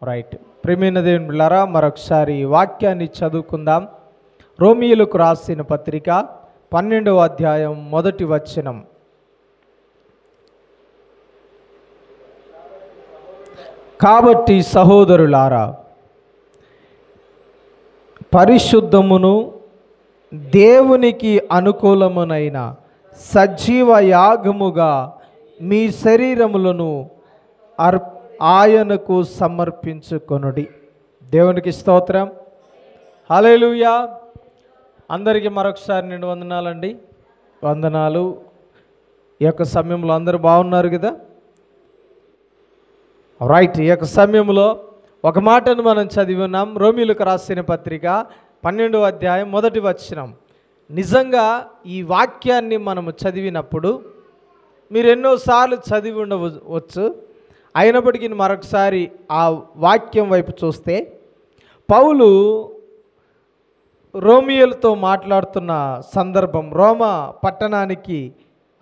Right. ప్రియమైన దేవుని బిడ్డలారా, మరొకసారి వాక్యాన్ని చదువుకుందాం. రోమీయులకు రాసిన పత్రిక 12వ అధ్యాయం 1వ వచనం. కాబట్టి సహోదరులారా, పరిశుద్ధమును దేవునికి అనుకూలమునైన సజీవ యాగముగా మీ శరీరములను ఆయనకు సమర్పించుకొనుడి. దేవునికి స్తోత్రం. హల్లెలూయా. అందరికీ మరొకసారి నిండు వందనాలండి. వందనాలు. ఈ యొక్క సమయంలో అందరూ బాగున్నారు కదా? రైట్. ఈ యొక్క సమయంలో ఒక మాటను మనం చదివి ఉన్నాం. రోమీయులకు రాసిన పత్రిక 12వ అధ్యాయం 1వ వచనం. నిజంగా ఈ వాక్యాన్ని మనము చదివినప్పుడు మీరు ఎన్నోసార్లు చదివి ఉండవచ్చు. అయినప్పటికీ మరొకసారి ఆ వాక్యం వైపు చూస్తే, పౌలు రోమియోలతో మాట్లాడుతున్న సందర్భం, రోమా పట్టణానికి,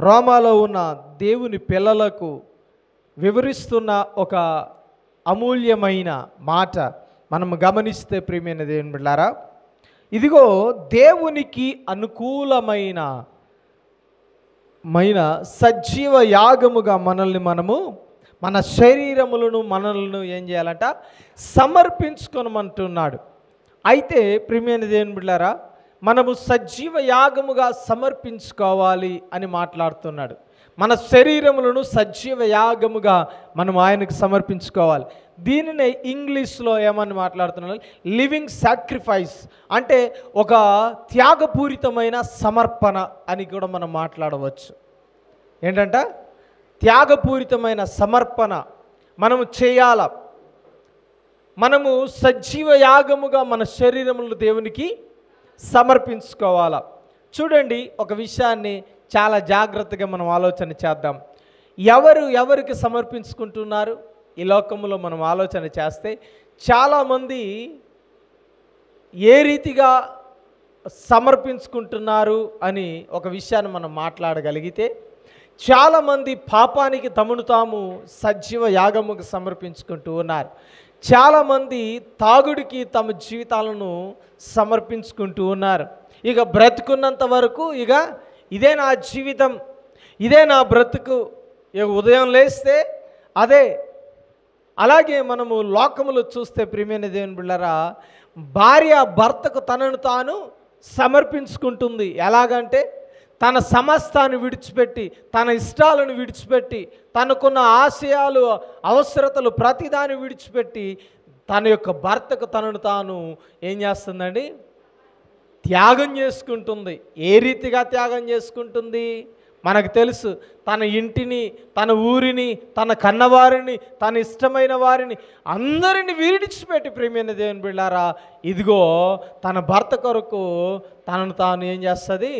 రోమాలో ఉన్న దేవుని పిల్లలకు వివరిస్తున్న ఒక అమూల్యమైన మాట మనం గమనిస్తే, ప్రియమైన దేవుని బిడ్డలారా, ఇదిగో దేవునికి అనుకూలమైన సజీవ యాగముగా మనల్ని మన శరీరములను మనల్ని ఏం చేయాలంట? సమర్పించుకొనమంటున్నాడు. అయితే ప్రియమైన దేవుని బిడ్డలారా, మనము సజీవ యాగముగా సమర్పించుకోవాలి అని మాట్లాడుతున్నాడు. మన శరీరములను సజీవ యాగముగా మనం ఆయనకు సమర్పించుకోవాలి. దీనినే ఇంగ్లీష్లో ఏమని మాట్లాడుతున్నాడు? లివింగ్ సాక్రిఫైస్, అంటే ఒక త్యాగపూరితమైన సమర్పణ అని కూడా మనం మాట్లాడవచ్చు. ఏంటంట? త్యాగపూరితమైన సమర్పణ మనము చేయాల. మనము సజీవ యాగముగా మన శరీరములను దేవునికి సమర్పించుకోవాలా. చూడండి, ఒక విషయాన్ని చాలా జాగ్రత్తగా మనం ఆలోచన చేద్దాం. ఎవరికి సమర్పించుకుంటున్నారు ఈ లోకంలో మనం ఆలోచన చేస్తే, చాలామంది ఏ రీతిగా సమర్పించుకుంటున్నారు అని ఒక విషయాన్ని మనం మాట్లాడగలిగితే, చాలామంది పాపానికి తమను తాము సజీవ యాగముకు సమర్పించుకుంటూ ఉన్నారు. చాలామంది తాగుడికి తమ జీవితాలను సమర్పించుకుంటూ ఉన్నారు. ఇక బ్రతుకున్నంత వరకు ఇదే నా జీవితం, ఇదే నా బ్రతుకు, ఇక ఉదయం లేస్తే అదే. అలాగే మనము లోకములో చూస్తే, ప్రియమైన దేవుని బిడ్డలారా, భార్య భర్తకు తనను తాను సమర్పించుకుంటుంది. ఎలాగంటే, తన సమస్తాన్ని విడిచిపెట్టి, తన ఇష్టాలను విడిచిపెట్టి, తనకున్న ఆశయాలు, అవసరతలు ప్రతిదాన్ని విడిచిపెట్టి తన యొక్క భర్తకు తనను తాను ఏం చేస్తుందండి? త్యాగం చేసుకుంటుంది. ఏ రీతిగా త్యాగం చేసుకుంటుంది మనకు తెలుసు. తన ఇంటిని, తన ఊరిని, తన కన్నవారిని, తన ఇష్టమైన వారిని అందరిని విడిచిపెట్టి, ప్రియమైన దేవుని బిడ్డలారా, ఇదిగో తన భర్త కొరకు తనను తాను ఏం చేస్తుంది?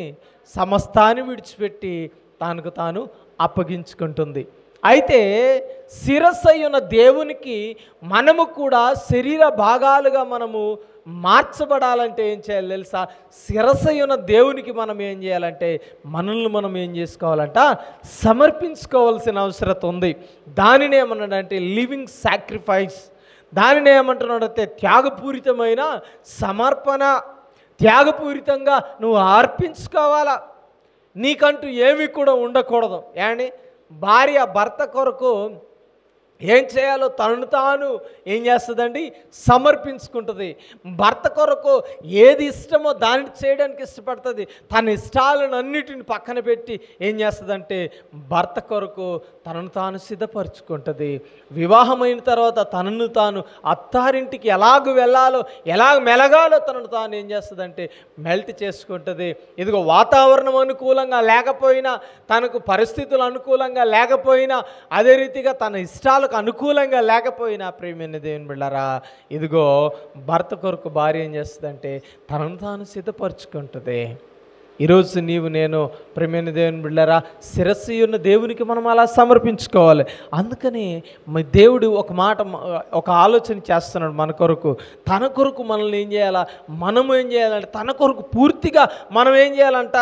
సమస్తాన్ని విడిచిపెట్టి తనకు తాను అప్పగించుకుంటుంది. అయితే శిరస్సయ్యున్న దేవునికి మనము కూడా శరీర భాగాలుగా మనము మార్చబడాలంటే ఏం చేయాలి తెలుసా? శిరస్సయ్యున్న దేవునికి మనం ఏం చేయాలంటే, మనల్ని మనం ఏం చేసుకోవాలంట? సమర్పించుకోవాల్సిన అవసరం ఉంది. దానిని ఏమన్నాడంటే లివింగ్ సాక్రిఫైస్. దానిని ఏమంటున్నాడంటే త్యాగపూరితమైన సమర్పణ. త్యాగపూరితంగా నువ్వు అర్పించుకోవాలా. నీకంటూ ఏమీ కూడా ఉండకూడదు. ఏమండి? భార్య భర్త కొరకు ఏం చేయాలో తనను తాను ఏం చేస్తుందండి? సమర్పించుకుంటుంది. భర్త కొరకు ఏది ఇష్టమో దాన్ని చేయడానికి ఇష్టపడుతుంది. తన ఇష్టాలను అన్నిటిని పక్కన పెట్టి ఏం చేస్తుందంటే భర్త కొరకు తనను తాను సిద్ధపరచుకుంటుంది. వివాహమైన తర్వాత తనను తాను అత్తారింటికి ఎలాగ వెళ్ళాలో, ఎలాగ మెలగాలో తనను తాను ఏం చేస్తుందంటే మెల్ట్ చేసుకుంటుంది. ఇదిగో వాతావరణం అనుకూలంగా లేకపోయినా, తనకు పరిస్థితులు అనుకూలంగా లేకపోయినా, అదే రీతిగా తన ఇష్టాలకు అనుకూలంగా లేకపోయినా, ప్రియమైన దేవుని బిడ్డలారా, ఇదిగో భర్త కొరకు భార్య ఏం చేస్తుందంటే తనను తాను సిద్ధపరచుకుంటుంది. ఈరోజు నీవు నేను ప్రేమైన దేవుని బిడ్డలారా, శిరస్సు ఉన్న దేవునికి మనం అలా సమర్పించుకోవాలి. అందుకని దేవుడు ఒక ఆలోచన చేస్తున్నాడు మన కొరకు. తన కొరకు మనల్ని ఏం చేయాలా, మనం ఏం చేయాలంటే తన కొరకు పూర్తిగా మనం ఏం చేయాలంట,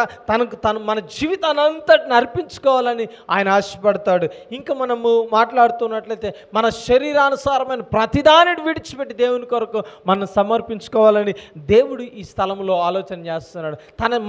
మన జీవితాన్ని అంతటిని అర్పించుకోవాలని ఆయన ఆశపడతాడు. ఇంకా మనము మాట్లాడుతున్నట్లయితే మన శరీరానుసారమైన ప్రతిదానిని విడిచిపెట్టి దేవుని కొరకు మనం సమర్పించుకోవాలని దేవుడు ఈ స్థలంలో ఆలోచన చేస్తున్నాడు.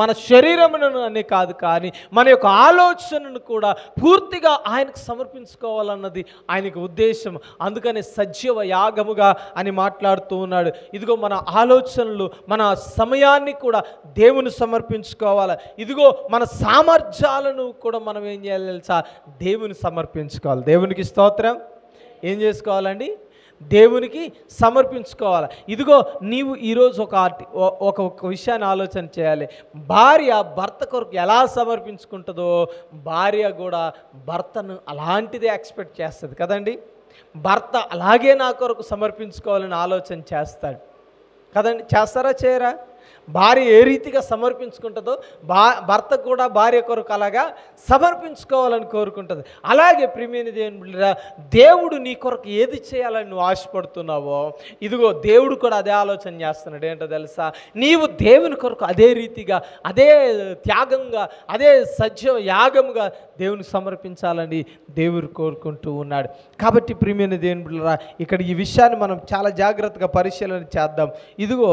మన శరీరమును అనే కాదు, కానీ మన యొక్క ఆలోచనను కూడా పూర్తిగా ఆయనకు సమర్పించుకోవాలన్నది ఆయనకు ఉద్దేశం. అందుకని సజీవ యాగముగా అని మాట్లాడుతూ ఉన్నాడు. ఇదిగో మన ఆలోచనలు, మన సమయాన్ని కూడా దేవుని సమర్పించుకోవాలి. ఇదిగో మన సామర్థ్యాలను కూడా మనం ఏం చేయాలి తెలుసా, దేవుని సమర్పించుకోవాలి. దేవునికి స్తోత్రం. ఏం చేసుకోవాలండి, దేవునికి సమర్పించుకోవాలి. ఇదిగో నీవు ఈరోజు ఒక విషయాన్ని ఆలోచన చేయాలి. భార్య భర్త కొరకు ఎలా సమర్పించుకుంటుందో భార్య కూడా భర్తను అలాంటిదే ఎక్స్పెక్ట్ చేస్తుంది కదండి. భర్త అలాగే నా కొరకు సమర్పించుకోవాలని ఆలోచన చేస్తాడు కదండి. చేస్తారా చేయరా? భార్య ఏ రీతిగా సమర్పించుకుంటుందో భర్త కూడా భార్య కొరకు అలాగా సమర్పించుకోవాలని కోరుకుంటుంది. అలాగే ప్రియమైన దేవుని బిడ్డలారా, దేవుడు నీ కొరకు ఏది చేయాలని నువ్వు ఆశపడుతున్నావో ఇదిగో దేవుడు కూడా అదే ఆలోచన చేస్తున్నాడు. ఏంటో తెలుసా, నీవు దేవుని కొరకు అదే రీతిగా, అదే త్యాగంగా, అదే సజీవ యాగముగా దేవునికి సమర్పించాలని దేవుడు కోరుకుంటూ ఉన్నాడు. కాబట్టి ప్రియమైన దేవుని బిడ్డలారా, ఇక్కడ ఈ విషయాన్ని మనం చాలా జాగ్రత్తగా పరిశీలన చేద్దాం. ఇదిగో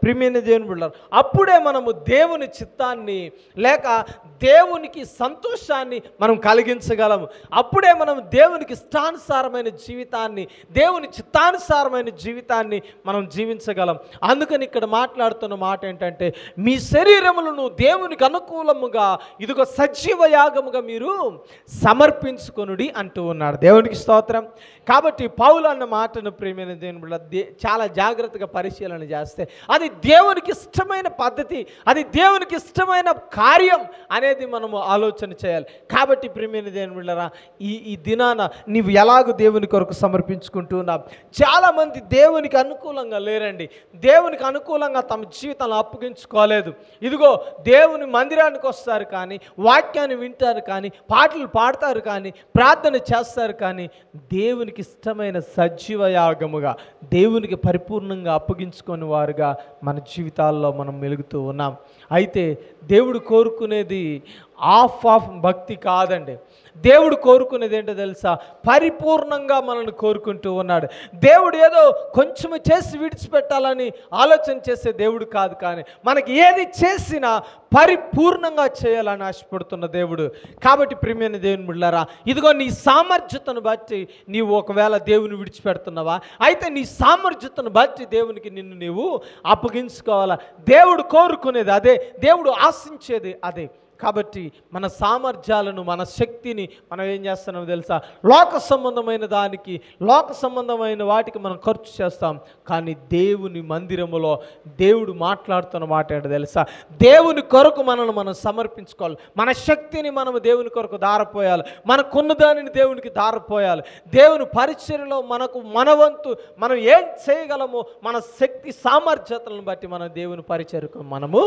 ప్రియమైన దేవుని బిడ్డలారా, అప్పుడే మనము దేవుని చిత్తాన్ని లేక దేవునికి సంతోషాన్ని మనం కలిగించగలము. అప్పుడే మనం దేవునికి ఇష్టానుసారమైన జీవితాన్ని, దేవుని చిత్తానుసారమైన జీవితాన్ని మనం జీవించగలం. అందుకని ఇక్కడ మాట్లాడుతున్న మాట ఏంటంటే, మీ శరీరములను దేవునికి అనుకూలముగా ఇదిగో సజీవ యాగముగా మీరు సమర్పించుకొనుడి అంటూ ఉన్నాడు. దేవునికి స్తోత్రం. కాబట్టి పౌలు అన్న మాటను ప్రియమైన దేవుని బిడ్డ చాలా జాగ్రత్తగా పరిశీలన చేస్తే అది దేవునికి ఇష్టమైన పద్ధతి, అది దేవునికి ఇష్టమైన కార్యం అనేది మనము ఆలోచన చేయాలి. కాబట్టి ప్రియమైన దేవుని బిడ్డలారా, ఈ దినాన నీవు ఎలాగో దేవుని కొరకు సమర్పించుకుంటున్నావు. చాలామంది దేవునికి అనుకూలంగా లేరండి. దేవునికి అనుకూలంగా తమ జీవితాలను అప్పగించుకోలేదు. ఇదిగో దేవుని మందిరానికి వస్తారు కానీ, వాక్యాన్ని వింటారు కానీ, పాటలు పాడతారు కానీ, ప్రార్థన చేస్తారు కానీ, దేవునికి ఇష్టమైన సజీవ యాగముగా దేవునికి పరిపూర్ణంగా అప్పగించుకొని వారుగా మన జీవితాల్లో మనం మెలుగుతూ ఉన్నాం. అయితే దేవుడు కోరుకునేది ఆఫ్ భక్తి కాదండి. దేవుడు కోరుకునేది ఏంటో తెలుసా, పరిపూర్ణంగా మనల్ని కోరుకుంటూ ఉన్నాడు. దేవుడు ఏదో కొంచెం చేసి విడిచిపెట్టాలని ఆలోచన చేసే దేవుడు కాదు, కానీ మనకి ఏది చేసినా పరిపూర్ణంగా చేయాలని ఆశపడుతున్న దేవుడు. కాబట్టి ప్రియమైన దేవుని బిడ్డలారా, ఇదిగో నీ సామర్థ్యతను బట్టి నీవు ఒకవేళ దేవుని విడిచిపెడుతున్నావా, అయితే నీ సామర్థ్యతను బట్టి దేవునికి నిన్ను నీవు అప్పగించుకోవాలా. దేవుడు కోరుకునేది అదే, దేవుడు ఆశించేది అదే. కాబట్టి మన సామర్థ్యాలను, మన శక్తిని మనం ఏం చేస్తున్నామో తెలుసా, లోక సంబంధమైన దానికి, లోక సంబంధమైన వాటికి మనం ఖర్చు చేస్తాం. కానీ దేవుని మందిరములో దేవుడు మాట్లాడుతున్న మాట ఏంటో తెలుసా, దేవుని కొరకు మనల్ని మనం సమర్పించుకోవాలి. మన శక్తిని మనము దేవుని కొరకు దారపోయాలి. మనకున్న దానిని దేవునికి దారపోయాలి. దేవుని పరిచర్యలో మన వంతు మనం ఏం చేయగలమో మన శక్తి సామర్థ్యతలను బట్టి మనం దేవుని పరిచర్యకు మనము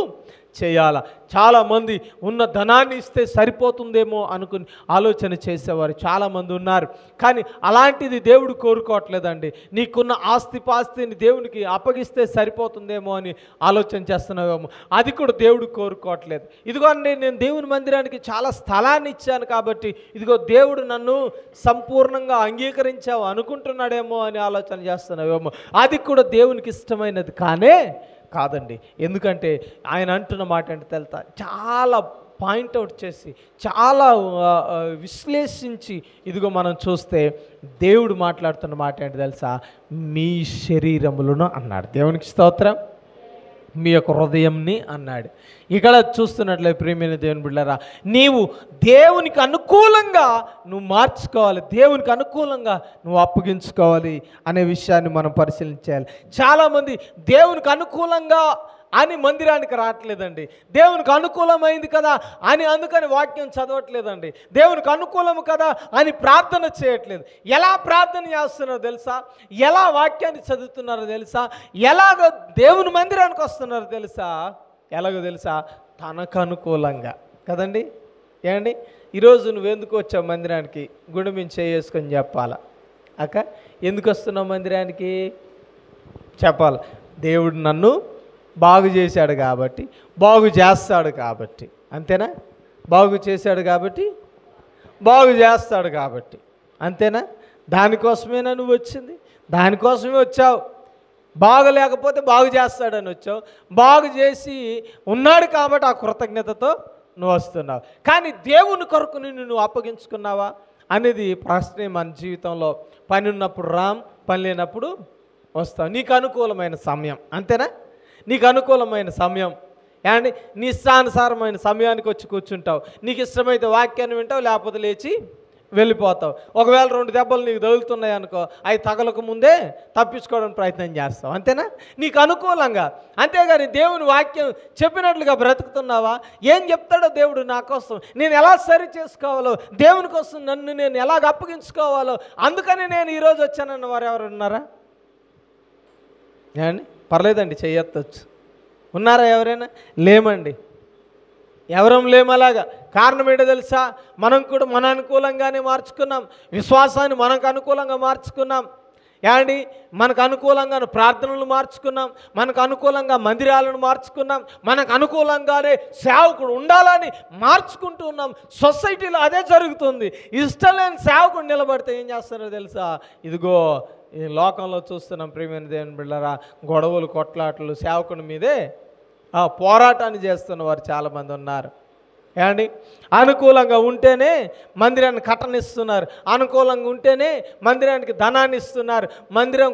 చేయాల. చాలామంది ఉన్న ధనాన్ని ఇస్తే సరిపోతుందేమో అనుకుని ఆలోచన చేసేవారు చాలామంది ఉన్నారు. కానీ అలాంటిది దేవుడు కోరుకోవట్లేదండి. నీకున్న ఆస్తిపాస్తిని దేవునికి అప్పగిస్తే సరిపోతుందేమో అని ఆలోచన చేస్తున్నావేమో, అది కూడా దేవుడు కోరుకోవట్లేదు. ఇదిగో నేను దేవుని మందిరానికి చాలా స్థలాన్ని ఇచ్చాను కాబట్టి ఇదిగో దేవుడు నన్ను సంపూర్ణంగా అంగీకరించావు అనుకుంటున్నాడేమో అని ఆలోచన చేస్తున్నావేమో, అది కూడా దేవునికి ఇష్టమైనది కాదండి. ఎందుకంటే ఆయన అంటున్న మాట అంటే తెలుసా, చాలా పాయింట్అవుట్ చేసి, చాలా విశ్లేషించి ఇదిగో మనం చూస్తే దేవుడు మాట్లాడుతున్న మాట ఏంటి తెలుసా, మీ శరీరములను అన్నాడు. దేవునికి స్తోత్రం. మీ యొక్క హృదయంని అన్నాడు. ఇక్కడ చూస్తున్నట్లయితే ప్రియమైన దేవుని బిడ్డలారా, నీవు దేవునికి అనుకూలంగా నువ్వు మార్చుకోవాలి, దేవునికి అనుకూలంగా నువ్వు అప్పగించుకోవాలి అనే విషయాన్ని మనం పరిశీలించాలి. చాలామంది దేవునికి అనుకూలంగా అని మందిరానికి రావట్లేదండి. దేవునికి అనుకూలమైంది కదా అని అందుకని వాక్యం చదవట్లేదండి. దేవునికి అనుకూలము కదా అని ప్రార్థన చేయట్లేదు. ఎలా ప్రార్థన చేస్తున్నారో తెలుసా, ఎలా వాక్యాన్ని చదువుతున్నారో తెలుసా, ఎలాగో దేవుని మందిరానికి వస్తున్నారో తెలుసా, ఎలాగో తెలుసా, తనకు అనుకూలంగా కదండి. ఏమండి, ఈరోజు నువ్వెందుకు వచ్చావు మందిరానికి? గుండె మీద చేసుకొని చెప్పాలా. అక్క ఎందుకు వస్తున్నావు మందిరానికి చెప్పాలి. దేవుడు నన్ను బాగు చేశాడు కాబట్టి, బాగు చేస్తాడు కాబట్టి. అంతేనా? బాగు చేశాడు కాబట్టి, బాగు చేస్తాడు కాబట్టి. అంతేనా? దానికోసమేనా నువ్వు వచ్చింది? దానికోసమే వచ్చావు. బాగు లేకపోతే బాగు చేస్తాడని వచ్చావు. బాగు చేసి ఉన్నాడు కాబట్టి ఆ కృతజ్ఞతతో నువ్వు వస్తున్నావు. కానీ దేవుని కొరకు నువ్వు అప్పగించుకున్నావా అనేది ప్రశ్నే మన జీవితంలో. పని ఉన్నప్పుడు రాం, పని లేనప్పుడు వస్తావు. నీకు అనుకూలమైన సమయం. అంతేనా? నీకు అనుకూలమైన సమయం అండి. నీ ఇష్టానుసారమైన సమయానికి వచ్చి కూర్చుంటావు. నీకు ఇష్టమైతే వాక్యాన్ని వింటావు, లేకపోతే లేచి వెళ్ళిపోతావు. ఒకవేళ 2 దెబ్బలు నీకు తగులుతున్నాయి అనుకో, అవి తగలకు ముందే తప్పించుకోవడానికి ప్రయత్నం చేస్తావు. అంతేనా? నీకు అనుకూలంగా. అంతేగాని దేవుని వాక్యం చెప్పినట్లుగా బ్రతుకుతున్నావా? ఏం చెప్తాడో దేవుడు నా కోసం, నేను ఎలా సరి చేసుకోవాలో, దేవుని కోసం నన్ను నేను ఎలాగ అప్పగించుకోవాలో, అందుకని నేను ఈరోజు వచ్చానన్న వారు ఎవరు ఉన్నారా? ఏమండి, పర్లేదండి, చెయ్యొచ్చు. ఉన్నారా ఎవరైనా? లేమండి, ఎవరం లేమలాగా. కారణం ఏంటో తెలుసా? మనం కూడా మన అనుకూలంగానే మార్చుకున్నాం. విశ్వాసాన్ని మనకు అనుకూలంగా మార్చుకున్నాం. ఏమండి, మనకు అనుకూలంగా ప్రార్థనలు మార్చుకున్నాం, మనకు అనుకూలంగా మందిరాలను మార్చుకున్నాం, మనకు అనుకూలంగానే సేవకుడు ఉండాలని మార్చుకుంటూ ఉన్నాం. సొసైటీలో అదే జరుగుతుంది. ఇష్టం లేని సేవకుడు నిలబడితే ఏం చేస్తారో తెలుసా? ఇదిగో ఈ లోకంలో చూస్తున్నాం ప్రియమైన దేవుని బిడ్డలారా, గొడవలు, కొట్లాటలు, సేవకుని మీదే పోరాటాన్ని చేస్తున్న వారు చాలామంది ఉన్నారు. ఏమండి, అనుకూలంగా ఉంటేనే మందిరాన్ని కట్టనిస్తున్నారు, అనుకూలంగా ఉంటేనే మందిరానికి ధనాన్ని ఇస్తున్నారు, మందిరం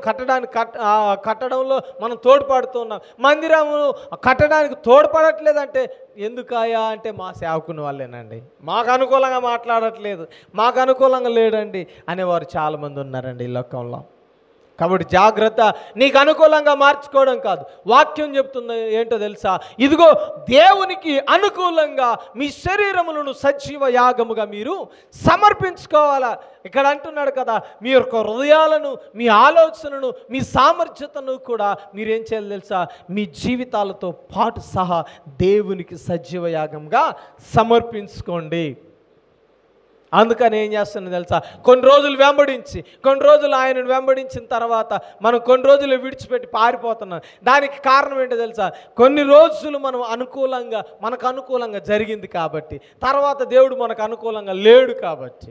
కట్టడంలో మనం తోడ్పడుతున్నాం. మందిరం కట్టడానికి తోడ్పడట్లేదంటే ఎందుకయా అంటే మా సేవకుని వాళ్ళేనండి, మాకు అనుకూలంగా మాట్లాడట్లేదు, మాకు అనుకూలంగా లేడండి అనేవారు చాలామంది ఉన్నారండి ఈ లోకంలో. కాబట్టి జాగ్రత్త. నీకు అనుకూలంగా మార్చుకోవడం కాదు. వాక్యం చెప్తుంది ఏంటో తెలుసా? ఇదిగో దేవునికి అనుకూలంగా మీ శరీరములను సజీవ యాగముగా మీరు సమర్పించుకోవాలా. ఇక్కడ అంటున్నాడు కదా, మీ యొక్క హృదయాలను, మీ ఆలోచనను, మీ సామర్థ్యతను కూడా మీరేం చేయాలి తెలుసా? మీ జీవితాలతో పాటు సహా దేవునికి సజీవ యాగంగా సమర్పించుకోండి. అందుకని ఏం చేస్తున్నా తెలుసా? కొన్ని రోజులు వెంబడించి, కొన్ని రోజులు ఆయనను వెంబడించిన తర్వాత మనం కొన్ని రోజులు విడిచిపెట్టి పారిపోతున్నాం. దానికి కారణం ఏంటో తెలుసా? కొన్ని రోజులు మనం మనకు అనుకూలంగా జరిగింది కాబట్టి, తర్వాత దేవుడు మనకు అనుకూలంగా లేడు కాబట్టి.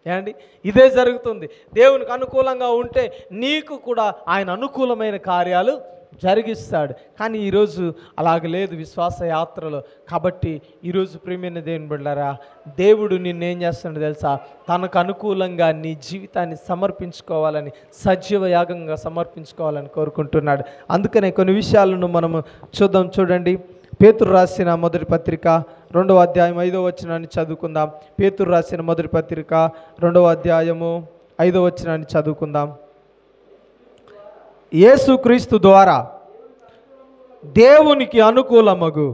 ఏమండి, ఇదే జరుగుతుంది. దేవునికి అనుకూలంగా ఉంటే నీకు కూడా ఆయన అనుకూలమైన కార్యాలు జరిగిస్తాడు. కానీ ఈరోజు అలాగ లేదు విశ్వాస యాత్రలో. కాబట్టి ఈరోజు ప్రియమైన దేవుని బిడ్డలారా, దేవుడు నిన్నేం చేస్తాడో తెలుసా? తనకు అనుకూలంగా నీ జీవితాన్ని సమర్పించుకోవాలని, సజీవ యాగంగా సమర్పించుకోవాలని కోరుకుంటున్నాడు. అందుకనే కొన్ని విషయాలను మనము చూద్దాం. చూడండి, పేతురు రాసిన మొదటి పత్రిక 2వ అధ్యాయం 5వ వచనాన్ని చదువుకుందాం. పేతురు రాసిన మొదటి పత్రిక 2వ అధ్యాయము 5వ వచనాన్ని చదువుకుందాం. యేసుక్రీస్తు ద్వారా దేవునికి అనుకూలమగు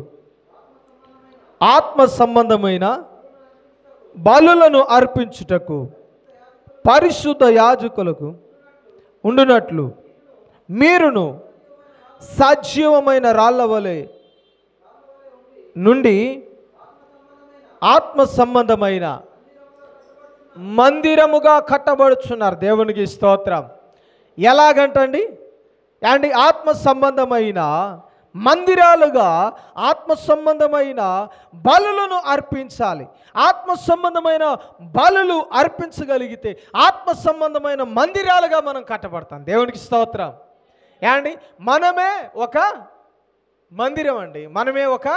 ఆత్మ సంబంధమైన బలులను అర్పించుటకు పరిశుద్ధ యాజకులకు ఉండునట్లు మీరును సజీవమైన రాళ్ల వలె నుండి ఆత్మ సంబంధమైన మందిరముగా కట్టబడుచున్నారు. దేవునికి స్తోత్రం. ఎలాగంటండి? అండి, ఆత్మ సంబంధమైన మందిరాలుగా ఆత్మ సంబంధమైన బలులను అర్పించాలి. ఆత్మ సంబంధమైన బలులు అర్పించగలిగితే ఆత్మ సంబంధమైన మందిరాలుగా మనం కట్టబడతాం. దేవునికి స్తోత్రం. అండి, మనమే ఒక మందిరం అండి. మనమే ఒక,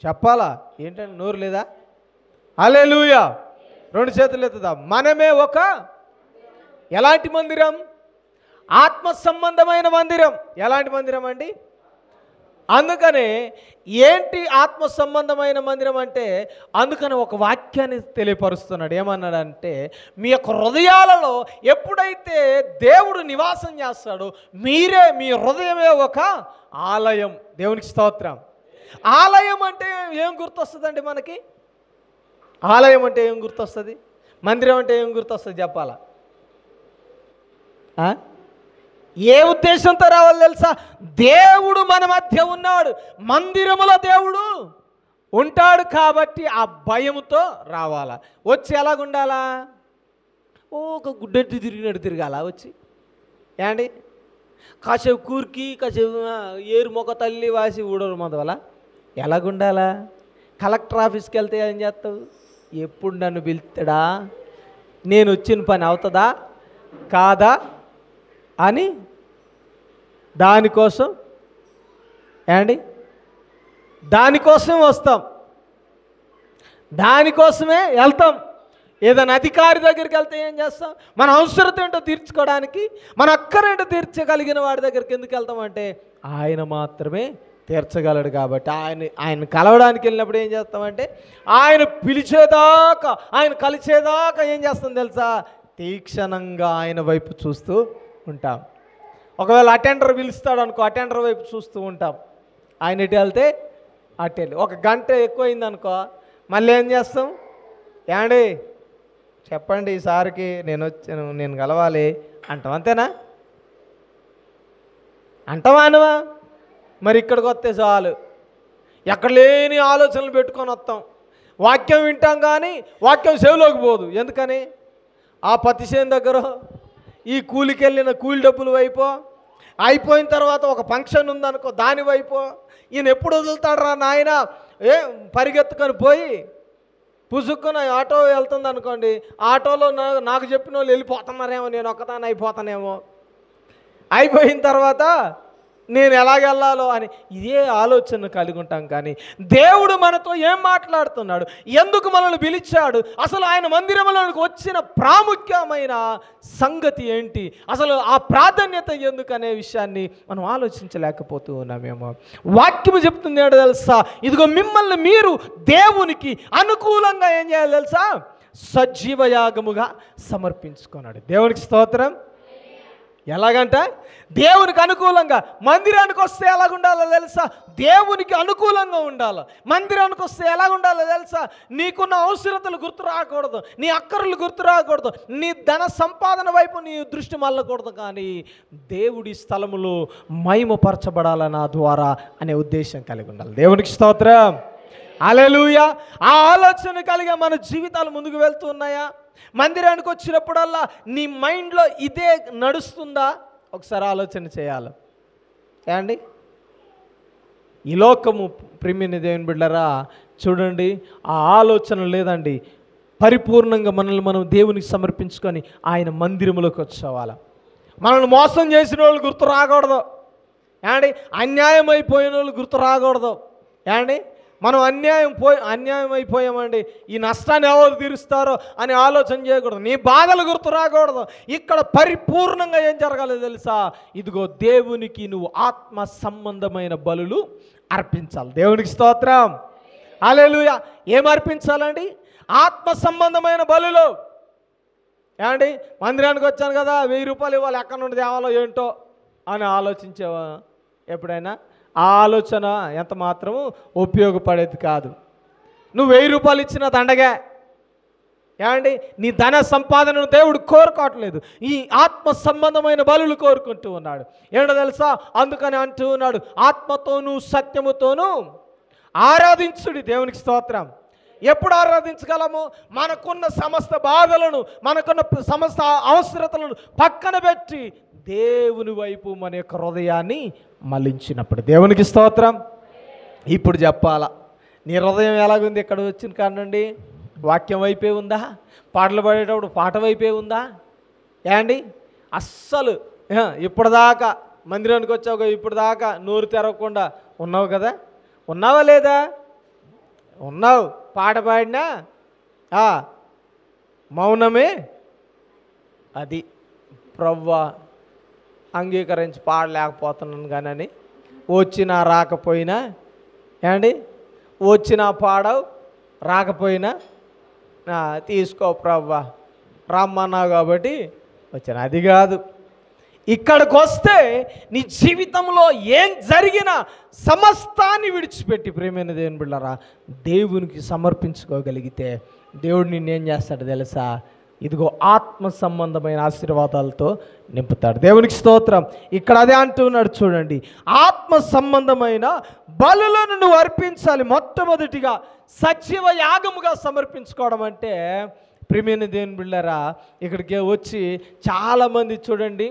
చెప్పాలా ఏంటంటే నోరు లేదా? హల్లెలూయా. 2 చేతులు ఎత్తుదాం. మనమే ఒక ఎలాంటి మందిరం? ఆత్మ సంబంధమైన మందిరం. ఎలాంటి మందిరం అండి? అందుకనే ఏంటి ఆత్మ సంబంధమైన మందిరం అంటే, అందుకని ఒక వాక్యాన్ని తెలియపరుస్తున్నాడు. ఏమన్నాడంటే, మీ యొక్క హృదయాలలో ఎప్పుడైతే దేవుడు నివాసం చేస్తాడో మీరే, మీ హృదయమే ఒక ఆలయం. దేవునికి స్తోత్రం. ఆలయం అంటే ఏం గుర్తొస్తుందండి మనకి? ఆలయం అంటే ఏం గుర్తొస్తుంది? మందిరం అంటే ఏం గుర్తొస్తుంది చెప్పాలా? ఏ ఉద్దేశంతో రావాలి తెలుసా? దేవుడు మన మధ్య ఉన్నాడు, మందిరములో దేవుడు ఉంటాడు కాబట్టి ఆ భయముతో రావాలా. వచ్చి ఎలాగుండాలా? ఒక గుడ్డెట్టు తిరిగినట్టు తిరగాల వచ్చి. ఏండి కాసేపు కూరికి కాసేపు ఏరు మొక్క తల్లి వాసి ఊడరు మొదల ఎలాగుండాలా? కలెక్టర్ ఆఫీస్కి వెళ్తే ఏం చేస్తావు? ఎప్పుడు నన్ను పిలుస్తాడా, నేను వచ్చిన పని అవుతుందా కాదా అని దానికోసం ఏండి దానికోసం వస్తాం, దానికోసమే వెళ్తాం. ఏదైనా అధికారి దగ్గరికి వెళ్తే ఏం చేస్తాం? మన అవసరత ఏంటో తీర్చుకోవడానికి, మన అక్కరేంటో తీర్చగలిగిన వాడి దగ్గరికి ఎందుకు వెళ్తామంటే ఆయన మాత్రమే తీర్చగలడు కాబట్టి. ఆయన కలవడానికి వెళ్ళినప్పుడు ఏం చేస్తామంటే ఆయన పిలిచేదాకా, ఆయన కలిసేదాకా ఏం చేస్తాం తెలుసా? తీక్షణంగా ఆయన వైపు చూస్తూ ఉంటాం. ఒకవేళ అటెండర్ పిలుస్తాడు అనుకో, అటెండర్ వైపు చూస్తూ ఉంటాం. ఆయన ఎటు వెళ్తే అటు వెళ్ళి. ఒక గంట ఎక్కువైంది అనుకో, మళ్ళీ ఏం చేస్తాం? ఏండి చెప్పండి ఈసారికి నేను కలవాలి అంటాం. అంతేనా? అంటావా అనవా? మరి ఇక్కడికి వస్తే చాలు ఎక్కడ లేని ఆలోచనలు పెట్టుకొని వస్తాం. వాక్యం వింటాం కానీ వాక్యం చెవిలోకి పోదు. ఎందుకని? ఆ పత్తి చేను దగ్గర ఈ కూలికి వెళ్ళిన కూలి డబ్బులు వైపో, అయిపోయిన తర్వాత ఒక ఫంక్షన్ ఉందనుకో దాని వైపో, ఈయన ఎప్పుడు వదులుతాడరా నాయన పరిగెత్తుకొని పోయి పుసుక్కున ఆటో వెళ్తుంది అనుకోండి, ఆటోలో నాకు చెప్పిన వాళ్ళు వెళ్ళిపోతున్నారేమో, నేను ఒక్కదాన్ని అయిపోతానేమో, అయిపోయిన తర్వాత నేను ఎలాగెళ్ళాలో అని ఇదే ఆలోచన కలిగి ఉంటాం. కానీ దేవుడు మనతో ఏం మాట్లాడుతున్నాడు, ఎందుకు మనల్ని పిలిచాడు, అసలు ఆయన మందిరంలోనికి వచ్చిన ప్రాముఖ్యమైన సంగతి ఏంటి, అసలు ఆ ప్రాధాన్యత ఎందుకు అనే విషయాన్ని మనం ఆలోచించలేకపోతూ ఉన్నామేమో. వాక్యము చెప్తుంది ఏంటో తెలుసా? ఇదిగో మిమ్మల్ని మీరు దేవునికి అనుకూలంగా ఏం చేయాలి తెలుసా? సజీవయాగముగా సమర్పించుకున్నాడు. దేవునికి స్తోత్రం. ఎలాగంట? దేవునికి అనుకూలంగా. మందిరానికి వస్తే ఎలాగుండాలో తెలుసా? దేవునికి అనుకూలంగా ఉండాలి. మందిరానికి వస్తే ఎలాగుండాలో తెలుసా? నీకున్న అవసరతలు గుర్తు రాకూడదు, నీ అక్కర్లు గుర్తు రాకూడదు, నీ ధన సంపాదన వైపు నీ దృష్టి మళ్ళకూడదు, కానీ దేవుడి స్థలములో మహిమపరచబడాల నా ద్వారా అనే ఉద్దేశం కలిగి ఉండాలి. దేవునికి స్తోత్రం. హల్లెలూయా. ఆ ఆలోచన కలిగే మన జీవితాలు ముందుకు వెళ్తూ ఉన్నాయా? మందిరానికి వచ్చినప్పుడల్లా నీ మైండ్లో ఇదే నడుస్తుందా? ఒకసారి ఆలోచన చేయాలి. ఏమండి, ఈ లోకము ప్రియమైన దేవుని బిడ్డలారా చూడండి, ఆ ఆలోచన లేదండి. పరిపూర్ణంగా మనల్ని మనం దేవునికి సమర్పించుకొని ఆయన మందిరంలోకి వచ్చేవాళ్ళం. మనల్ని మోసం చేసిన వాళ్ళు గుర్తు రాకూడదు. ఏమండి, అన్యాయం అయిపోయిన వాళ్ళు గుర్తు రాకూడదు. ఏమండి, మనం అన్యాయం అయిపోయామండి, ఈ నష్టాన్ని ఎవరు తీరుస్తారో అని ఆలోచన చేయకూడదు. నీ బాధలు గుర్తు రాకూడదు. ఇక్కడ పరిపూర్ణంగా ఏం జరగాలో తెలుసా? ఇదిగో దేవునికి నువ్వు ఆత్మ సంబంధమైన బలులు అర్పించాలి. దేవునికి స్తోత్రం. హల్లెలూయా. ఏం అర్పించాలండి? ఆత్మ సంబంధమైన బలులు. ఏమండి, మందిరానికి వచ్చాను కదా, 1000 రూపాయలు ఇవ్వాలి, ఎక్కడి నుండి తేవాలో ఏంటో అని ఆలోచించేవా ఎప్పుడైనా? ఆ ఆలోచన ఎంత మాత్రము ఉపయోగపడేది కాదు. నువ్వు 1000 రూపాయలు ఇచ్చిన దండగా. ఏమండి, నీ ధన సంపాదనను దేవుడు కోరుకోవట్లేదు, ఈ ఆత్మ సంబంధమైన బలులు కోరుకుంటూ ఉన్నాడు. ఏంటో తెలుసా? అందుకని అంటూ ఉన్నాడు, ఆత్మతోనూ సత్యముతోనూ ఆరాధించుడి. దేవునికి స్తోత్రం. ఎప్పుడు ఆరాధించగలము? మనకున్న సమస్త బాధలను, మనకున్న సమస్త అవసరతలను పక్కన పెట్టి దేవుని వైపు మన యొక్క హృదయాన్ని మళ్ళించినప్పుడు. దేవునికి స్తోత్రం. ఇప్పుడు చెప్పాలా, నీ హృదయం ఎలాగుంది? ఎక్కడ వచ్చిన కానండి? వాక్యం వైపే ఉందా? పాటలు పాడేటప్పుడు పాట వైపే ఉందా? ఏమండి, అస్సలు ఇప్పటిదాకా మందిరానికి వచ్చావు, ఇప్పటిదాకా నోరు తెరవకుండా ఉన్నావు కదా? ఉన్నావా లేదా? ఉన్నావు. పాట పాడినా మౌనమే. అది ప్రవ్వా అంగీకరించి పాడలేకపోతున్నాను కానీ వచ్చినా రాకపోయినా, ఏమండి, వచ్చినా పాడవు, రాకపోయినా తీసుకో ప్రవ్వా, రమ్మన్నావు కాబట్టి వచ్చాను. అది కాదు. ఇక్కడికి వస్తే నీ జీవితంలో ఏం జరిగినా సమస్తాన్ని విడిచిపెట్టి ప్రియమైన దేవుని బిడ్డలారా దేవునికి సమర్పించుకోగలిగితే దేవుడు నిన్నేం చేస్తాడు తెలుసా? ఇదిగో ఆత్మ సంబంధమైన ఆశీర్వాదాలతో నింపుతాడు. దేవునికి స్తోత్రం. ఇక్కడ అదే అంటున్నాడు చూడండి, ఆత్మ సంబంధమైన బలులను నువ్వు అర్పించాలి. మొట్టమొదటిగా సజీవ యాగముగా సమర్పించుకోవడం అంటే ప్రియమైన దేవుని బిడ్డలారా, ఇక్కడికి వచ్చి చాలామంది చూడండి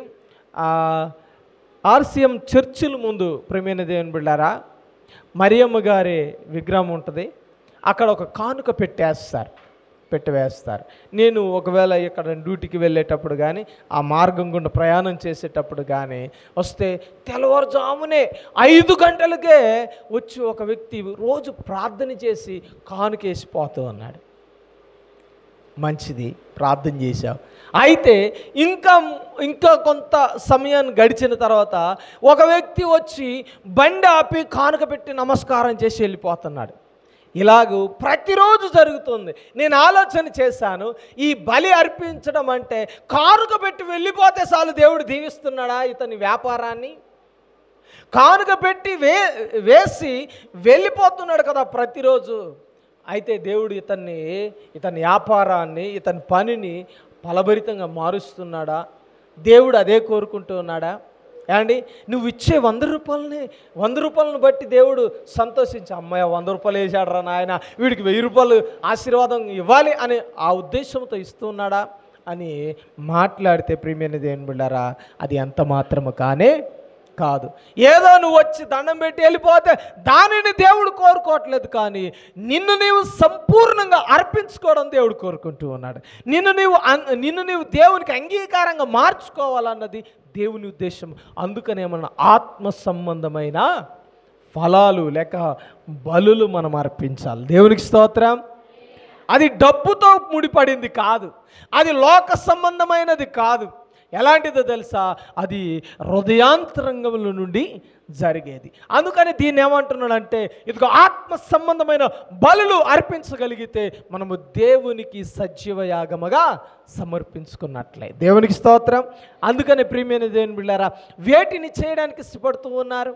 ఆర్సీఎం చర్చిల ముందు ప్రియమైన దేవుని బిడ్డలారా మరియమ్మ గారి విగ్రహం ఉంటుంది, అక్కడ ఒక కానుక పెట్టివేస్తారు. నేను ఒకవేళ ఇక్కడ డ్యూటీకి వెళ్ళేటప్పుడు కానీ ఆ మార్గం గుండా ప్రయాణం చేసేటప్పుడు కానీ వస్తే తెల్లవారుజామునే 5 గంటలకే వచ్చి ఒక వ్యక్తి రోజు ప్రార్థన చేసి కానుకేసిపోతూ ఉన్నాడు. మంచిది, ప్రార్థన చేశావు. అయితే ఇంకా కొంత సమయాన్ని గడిచిన తర్వాత ఒక వ్యక్తి వచ్చి బండి ఆపి కానుక పెట్టి నమస్కారం చేసి వెళ్ళిపోతున్నాడు. ఇలాగూ ప్రతిరోజు జరుగుతుంది. నేను ఆలోచన చేశాను, ఈ బలి అర్పించడం అంటే కానుక పెట్టి వెళ్ళిపోతే చాలు దేవుడు దీవిస్తున్నాడా ఇతని వ్యాపారాన్ని? కానుక పెట్టి వేసి వెళ్ళిపోతున్నాడు కదా ప్రతిరోజు. అయితే దేవుడు ఇతని వ్యాపారాన్ని, ఇతని పనిని ఫలభరితంగా మారుస్తున్నాడా? దేవుడు అదే కోరుకుంటూ ఉన్నాడా? ఏమండి, నువ్వు ఇచ్చే 100 రూపాయలను బట్టి దేవుడు సంతోషించి, అమ్మాయి 100 రూపాయలు వేసాడరా నాయన, వీడికి 1000 రూపాయలు ఆశీర్వాదం ఇవ్వాలి అనే ఆ ఉద్దేశంతో ఇస్తున్నాడా అని మాట్లాడితే ప్రియమైన దేవుని బిడ్డలారా, అది ఎంత మాత్రము కానే కాదు. ఏదో నువ్వు వచ్చి దండం పెట్టి వెళ్ళిపోతే దానిని దేవుడు కోరుకోవట్లేదు, కానీ నిన్ను నీవు సంపూర్ణంగా అర్పించుకోవడం దేవుడు కోరుకుంటూ ఉన్నాడు. నిన్ను నీవు దేవునికి అంగీకారంగా మార్చుకోవాలన్నది దేవుని ఉద్దేశం. అందుకనే మన ఆత్మ సంబంధమైన ఫలాలు లేక బలులు మనం అర్పించాలి. దేవునికి స్తోత్రం. అది డబ్బుతో ముడిపడింది కాదు, అది లోక సంబంధమైనది కాదు. ఎలాంటిదో తెలుసా? అది హృదయాంతరంగముల నుండి జరిగేది. అందుకని దీన్ని ఏమంటున్నాడంటే, ఇదిగో ఆత్మ సంబంధమైన బలులు అర్పించగలిగితే మనము దేవునికి సజీవ యాగముగా సమర్పించుకున్నట్లే. దేవునికి స్తోత్రం. అందుకని ప్రియమైన దేవుని బిడ్డలారా, వేటిని చేయడానికి ఇష్టపడుతూ ఉన్నారు?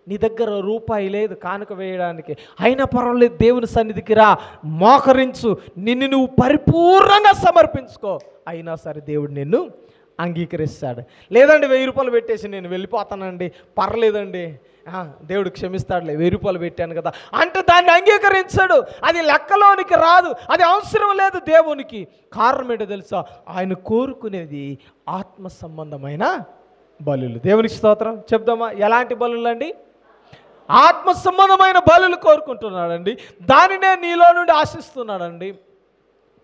నీ దగ్గర రూపాయి లేదు కానుక వేయడానికి, అయినా పర్వాలేదు, దేవుని సన్నిధికి రా, మోకరించు, నిన్ను నువ్వు పరిపూర్ణంగా సమర్పించుకో, అయినా సరే దేవుడు నిన్ను అంగీకరిస్తాడు. లేదండి 1000 రూపాయలు పెట్టేసి నేను వెళ్ళిపోతానండి, పర్లేదండి, దేవుడు క్షమిస్తాడులే, 1000 రూపాయలు పెట్టాను కదా అంటే దాన్ని అంగీకరించాడు. అది లెక్కలోనికి రాదు, అది అవసరం లేదు దేవునికి. కారణం ఏంటో తెలుసా? ఆయన కోరుకునేది ఆత్మ సంబంధమైన బలులు. దేవునికి స్తోత్రం. చెప్దామా ఎలాంటి బలులు అండి? ఆత్మ సంబంధమైన బలులు కోరుకుంటున్నాడండి, దానినే నీలో నుండి ఆశిస్తున్నాడండి.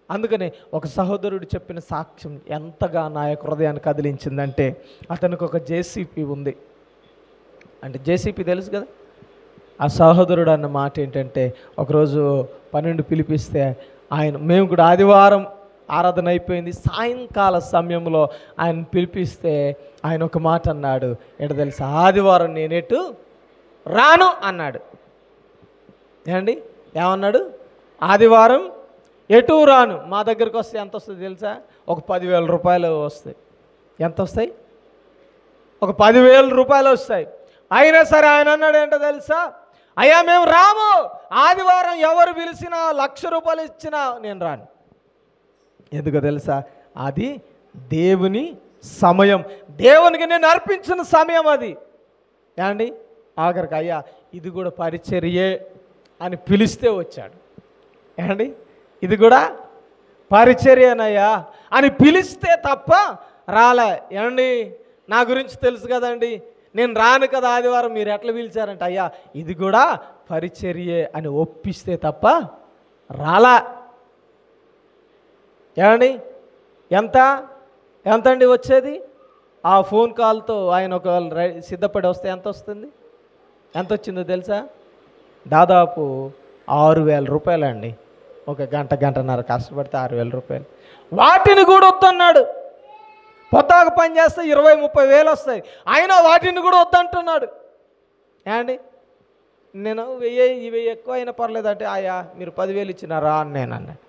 అందుకనే ఒక సహోదరుడు చెప్పిన సాక్ష్యం ఎంతగా నా యొక్క హృదయాన్ని కదిలించిందంటే, అతనికి ఒక జేసీపీ ఉంది. అంటే జేసీపీ తెలుసు కదా. ఆ సహోదరుడు అన్న మాట ఏంటంటే, ఒకరోజు 12 పిలిపిస్తే మేము కూడా ఆదివారం ఆరాధన అయిపోయింది, సాయంకాల సమయంలో ఆయన పిలిపిస్తే ఆయన ఒక మాట అన్నాడు. ఏంటో తెలుసా? ఆదివారం నేనేటు రాను అన్నాడు. ఏమండి, ఏమన్నాడు? ఆదివారం ఎటు రాను. మా దగ్గరికి వస్తే ఎంత వస్తుంది తెలుసా? ఒక 10,000 రూపాయలు వస్తాయి. ఎంత వస్తాయి? ఒక 10,000 రూపాయలు వస్తాయి. అయినా సరే ఆయన అన్నాడు ఏంటో తెలుసా? అయ్యా మేము రాము, ఆదివారం ఎవరు పిలిచినా 1,00,000 రూపాయలు ఇచ్చినా నేను రాను. ఎందుకో తెలుసా? అది దేవుని సమయం, దేవునికి నేను అర్పించిన సమయం అది. ఏమండి, ఆఖరికి అయ్యా ఇది కూడా పరిచర్యే అని పిలిస్తే వచ్చాడు. ఏమండి, ఇది కూడా పరిచర్యనయ్యా అని పిలిస్తే తప్ప రాలే. ఏమండి, నా గురించి తెలుసు కదండి, నేను రాను కదా ఆదివారం, మీరు ఎట్లా పిలిచారంట? అయ్యా ఇది కూడా పరిచర్యే అని ఒప్పిస్తే తప్ప రాలా. ఏమండి, ఎంత అండి వచ్చేది? ఆ ఫోన్ కాల్తో ఆయన ఒక సిద్ధపడి వస్తే ఎంత వస్తుంది? ఎంత వచ్చిందో తెలుసా? దాదాపు 6,000 రూపాయలు అండి. ఒక గంటన్నర కష్టపడితే 6,000 రూపాయలు. వాటిని కూడా వద్దన్నాడు. పొద్దాక పని చేస్తే 20-30 వేలు వస్తాయి, అయినా వాటిని కూడా వద్దంటున్నాడు. ఏమండి, నేను 1000 ఎక్కువ అయినా పర్లేదంటే, అయ్యా మీరు 10,000 ఇచ్చినారా అని నేను అన్నాడు.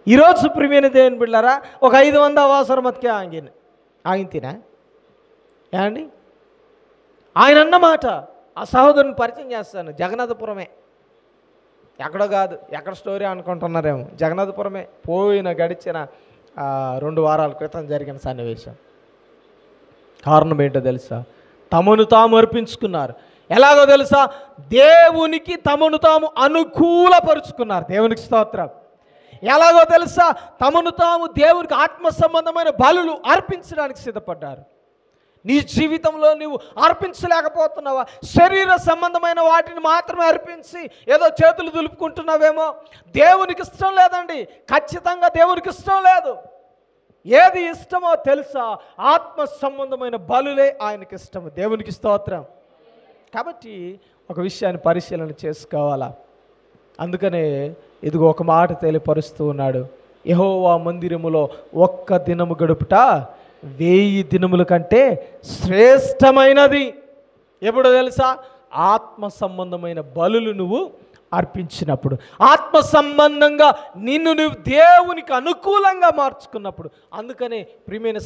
ఈరోజు ప్రియమైన దేవుని బిడ్డలారా, ఒక 500 అవసరమతికే ఆగిన ఏమండి, ఆయన అన్నమాట. ఆ సహోదరుని పరిచయం చేస్తాను, జగన్నాథపురమే. ఎక్కడో కాదు, ఎక్కడ స్టోరీ అనుకుంటున్నారేమో, జగన్నాథపురమే. గడిచిన 2 వారాల క్రితం జరిగిన సన్నివేశం. కారణం ఏంటో తెలుసా? తమను తాము అర్పించుకున్నారు. ఎలాగో తెలుసా? దేవునికి తమను తాము అనుకూలపరుచుకున్నారు. దేవునికి స్తోత్రం. ఎలాగో తెలుసా? తమను తాము దేవునికి ఆత్మ సంబంధమైన బలులు అర్పించడానికి సిద్ధపడ్డారు. నీ జీవితంలో నీవు అర్పించలేకపోతున్నావా? శరీర సంబంధమైన వాటిని మాత్రమే అర్పించి ఏదో చేతులు దులుపుకుంటున్నావేమో. దేవునికి ఇష్టం లేదండి, ఖచ్చితంగా దేవునికి ఇష్టం లేదు. ఏది ఇష్టమో తెలుసా? ఆత్మ సంబంధమైన బలులే ఆయనకి ఇష్టము. దేవునికి స్తోత్రం. కాబట్టి ఒక విషయాన్ని పరిశీలన చేసుకోవాలా. అందుకనే ఇదిగో ఒక మాట తెలియపరుస్తూ ఉన్నాడు. యెహోవా మందిరములో ఒక్క దినము గడుపుట 1000 దినముల కంటే శ్రేష్టమైనది. ఎప్పుడు తెలుసా? ఆత్మ సంబంధమైన బలులు నువ్వు అర్పించినప్పుడు, ఆత్మ సంబంధంగా నిన్ను నువ్వు దేవునికి అనుకూలంగా మార్చుకున్నప్పుడు. అందుకనే ప్రియమైన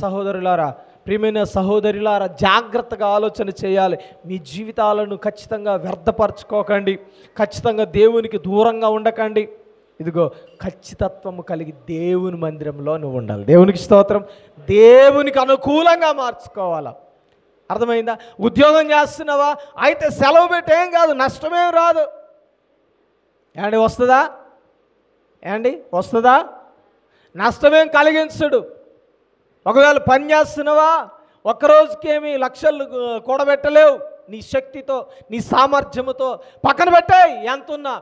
సహోదరులారా జాగ్రత్తగా ఆలోచన చేయాలి. మీ జీవితాలను ఖచ్చితంగా వ్యర్థపరచుకోకండి, ఖచ్చితంగా దేవునికి దూరంగా ఉండకండి. ఇదిగో ఖచ్చితత్వము కలిగి దేవుని మందిరంలో నువ్వు ఉండాలి. దేవునికి స్తోత్రం. దేవునికి అనుకూలంగా మార్చుకోవాలా. అర్థమైందా? ఉద్యోగం చేస్తున్నావా? అయితే సెలవు పెట్టి ఏం కాదు, నష్టమేం రాదు. వస్తుందా? నష్టమేం కలిగించడు. ఒకవేళ పని చేస్తున్నావా? ఒక్కరోజుకేమి లక్షలు కూడబెట్టలేవు. నీ శక్తితో, నీ సామర్థ్యముతో పక్కన పెట్టాయి ఎంతున్నా.